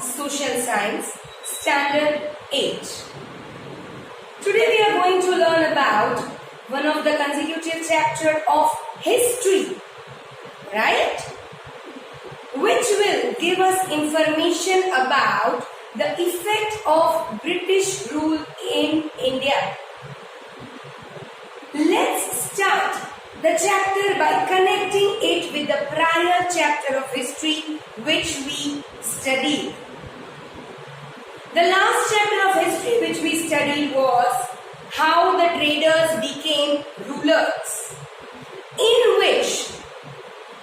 Social Science, Standard 8. Today we are going to learn about one of the consecutive chapters of history, right? Which will give us information about the effect of British rule in India. Let's start the chapter by connecting it with the prior chapter of history which we studied. The last chapter of history which we studied was how the traders became rulers, in which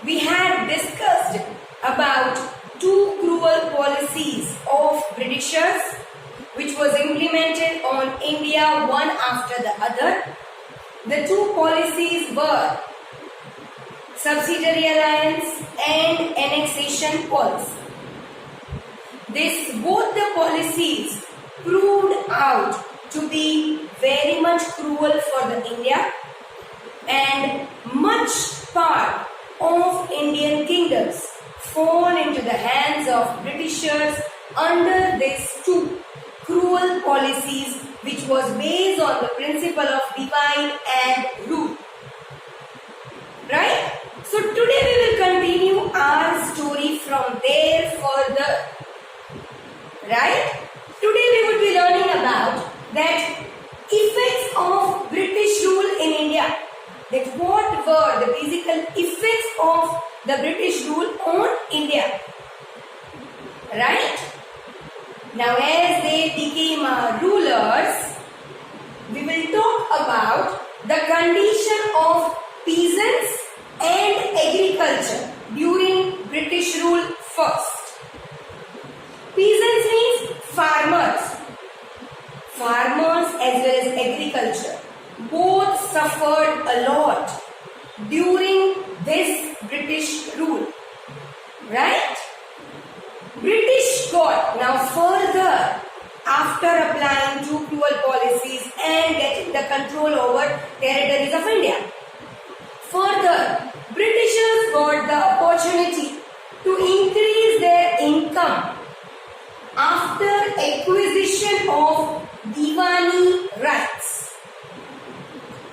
we had discussed about two cruel policies of Britishers which was implemented on India one after the other. The two policies were subsidiary alliance and annexation policy. Both the policies proved out to be very much cruel for the India, and much part of Indian kingdoms fall into the hands of Britishers under these two cruel policies, which was based on the principle of divide and rule. Right? So today we will continue our story from there further. Right? Today we would be learning about that effects of British rule in India. That what were the physical effects of the British rule on India. Right? Now as they became our rulers, we will talk about the condition of peasants and agriculture during British rule first. Peasants means farmers. Farmers as well as agriculture. Both suffered a lot during this British rule. Right? British got now further after applying two cruel policies and getting the control over territories of India. Further, Britishers got the opportunity to increase their income after acquisition of Diwani rights.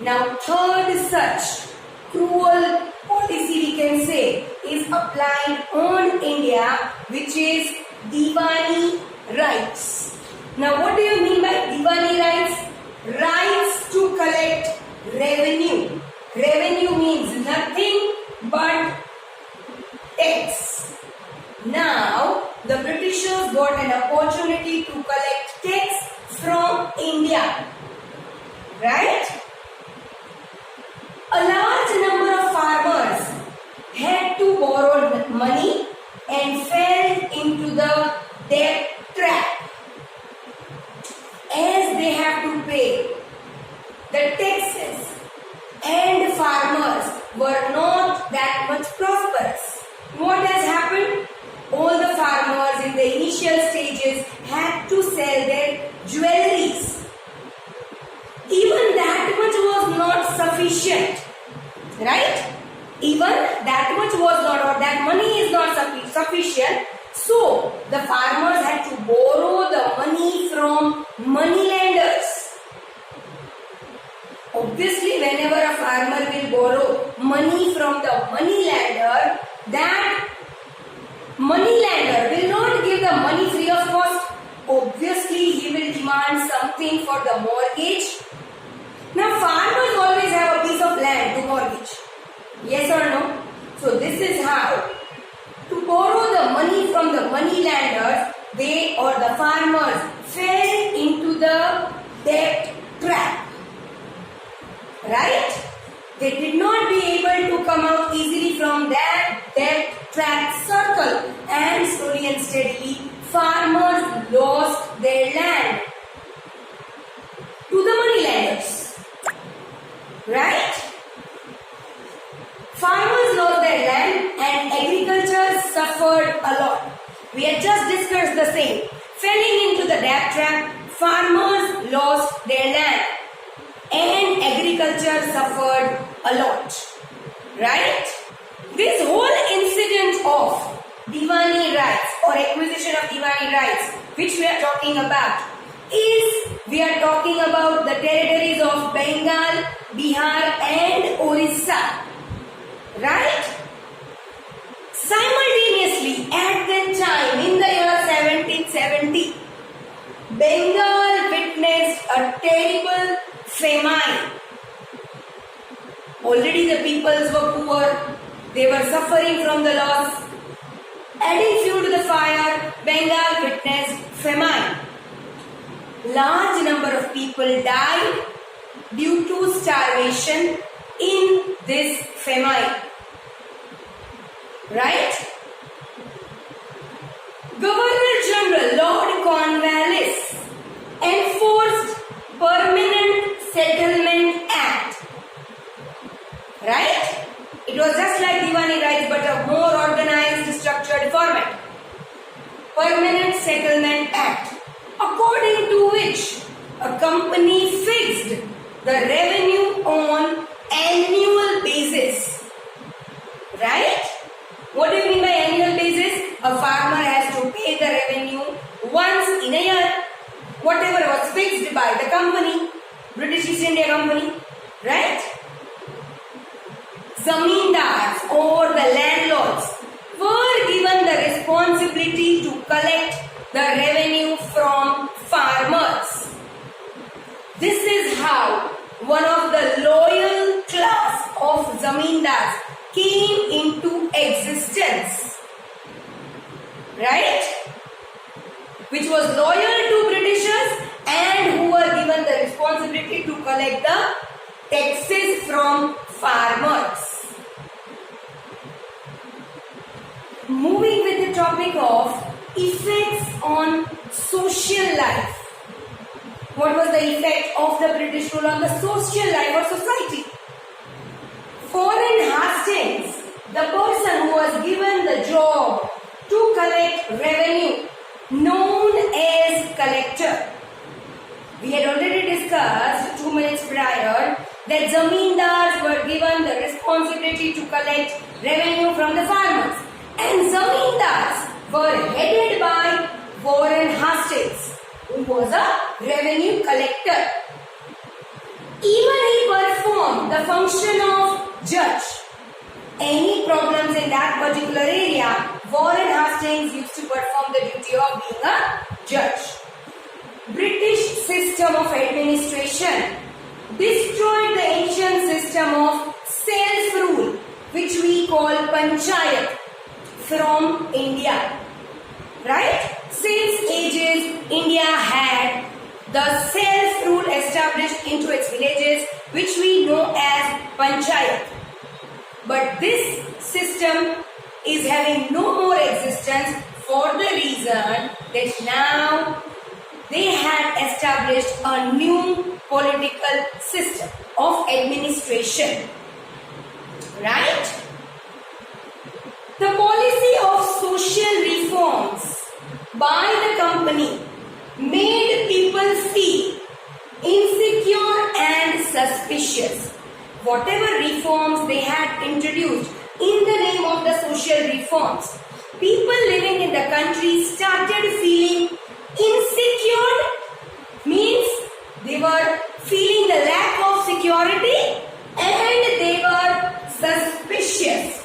Now third such cruel policy we can say is applied on India, which is Diwani rights. Now what do you mean by Diwani rights? Rights to collect revenue. Revenue means nothing but tax. Now the Britishers got an opportunity to collect tax from India. Right? A large number of farmers had to borrow money and fell into the debt trap. As they have to pay the taxes, and farmers were not that much prosperous. What has happened? All the farmers in the initial stages had to sell their jewelries. Even that much was not sufficient. Right? Even that much was not, or that money is not sufficient. So, the farmers had to borrow the money from moneylenders. Obviously, whenever a farmer will borrow money from the moneylender, that moneylender will not give the money free of cost. Obviously, he will demand something for the mortgage. Now, farmers always have a piece of land to mortgage. Yes or no? So, this is how to borrow the money from the moneylenders, they or the farmers fell into the debt trap. Right? They did not be able to come out easily from that debt trap circle, and slowly and steadily farmers lost their land to the moneylenders. Right? Farmers lost their land and agriculture suffered a lot. We had just discussed the same. Falling into the debt trap, farmers lost their land and agriculture suffered a lot. Right? This whole incident of Diwani rights or acquisition of Diwani rights, which we are talking about, is we are talking about the territories of Bengal, Bihar and Orissa. Right? Simultaneously, at that time, in the year 1770, Bengal witnessed a terrible famine. Already the peoples were poor, they were suffering from the loss. Adding fuel to the fire, Bengal witnessed famine. Large number of people died due to starvation in this famine. Right? Governor General Lord Cornwallis enforced Permanent Settlement Act. Right? It was just like Diwani rights but a more organized, structured format. Permanent Settlement Act, according to which a company fixed the revenue on annual basis. Right? What do you mean by annual basis? A farmer has to pay the revenue once in a year, whatever was fixed by the company, British East India Company, right? Zamindars or the landlords were given the responsibility to collect the revenue from farmers. This is how one of the loyal class of zamindars came into existence, right? Which was loyal to Britishers and who were given the responsibility to collect the taxes from farmers. Moving with the topic of effects on social life. What was the effect of the British rule on the social life or society? Warren Hastings, the person who was given the job to collect revenue, known as collector. We had already discussed 2 minutes prior that zamindars were given the responsibility to collect revenue from the farmers, and zamindars were headed by Warren Hastings, who was a revenue collector. Even he performed the function of judge. Any problems in that particular area, Warren Hastings used to perform the duty of being a judge. British system of administration destroyed the ancient system of self-rule, which we call panchayat, from India. Right? Since ages, India had the self-rule established into its villages, which we know as panchayat. But this system is having no more existence for the reason that now they had established a new political system of administration. Right? The policy of social reforms by the company made people feel insecure and suspicious. Whatever reforms they had introduced in the name of the social reforms, people living in the country started feeling insecure, means they were feeling the lack of security and they were suspicious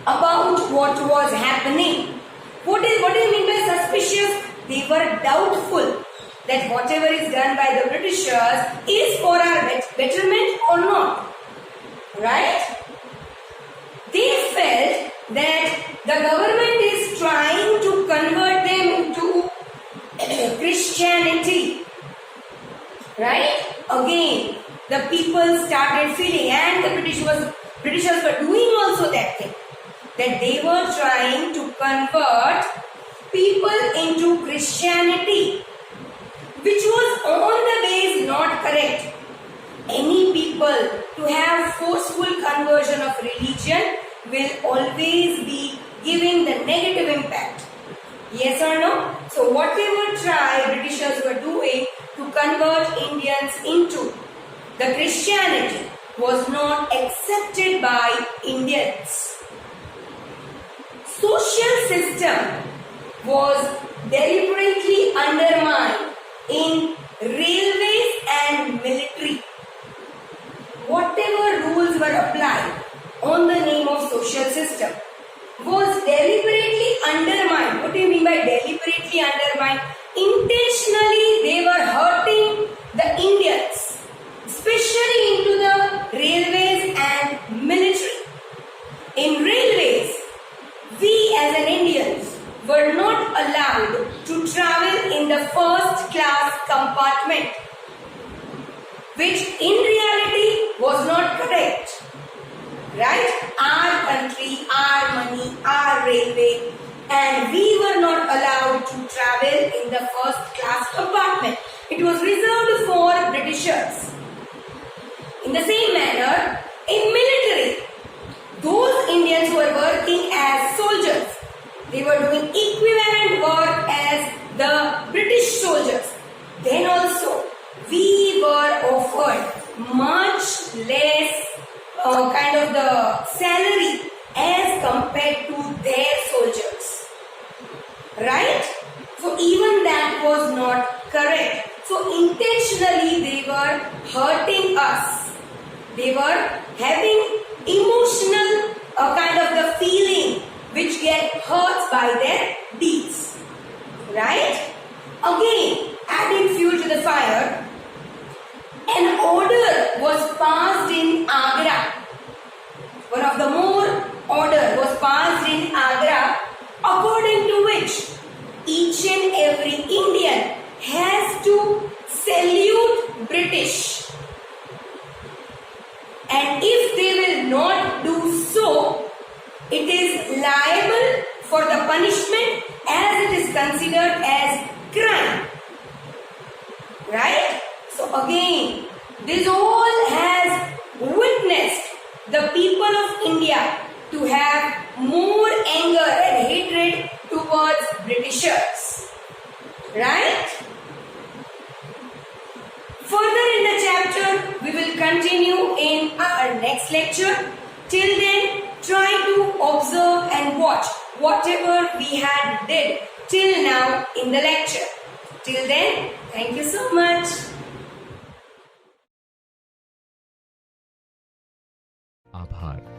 about what was happening. What do you mean by suspicious? They were doubtful that whatever is done by the Britishers is for our betterment or not. Right? They felt that the government is trying to convert them into Christianity. Right? Again, the people started feeling, and the Britishers were doing also that thing, that they were trying to convert people into Christianity, which was on the base not correct. Any people to have forceful conversion of religion will always be giving the negative impact. Yes or no? So whatever try Britishers were doing to convert Indians into the Christianity was not accepted by Indians. Social system was deliberately undermined in railways and military. Whatever rules were applied on the name of social system was deliberately undermined. What do you mean by deliberately undermined? Intentionally they were hurting the Indians, especially into the railways and military. In railways, we as an Indians were not allowed to travel in the first class compartment, which in reality was not correct. Right? Our country, our money, our railway, and we were not allowed to travel in the first class compartment. It was reserved for Britishers. In the same manner, in military, those Indians who were working as soldiers, they were doing equivalent work as the British soldiers. Then also, we were offered much less kind of the salary as compared to their soldiers. Right? So even that was not correct. So intentionally they were hurting us. They were having emotional kind of the feeling which get hurt by their deeds. Right? Again, adding fuel to the fire, an order was passed in Agra. One of the more order was passed in Agra, according to which each and every Indian has to salute British. And if they will not do so, it is liable for the punishment as it is considered as crime. Right? So again, this all has witnessed the people of India to have more anger and hatred towards Britishers. Right? Further in the chapter, we will continue in our next lecture. Till then, try to observe and watch whatever we had did till now in the lecture. Till then, thank you so much. आभार।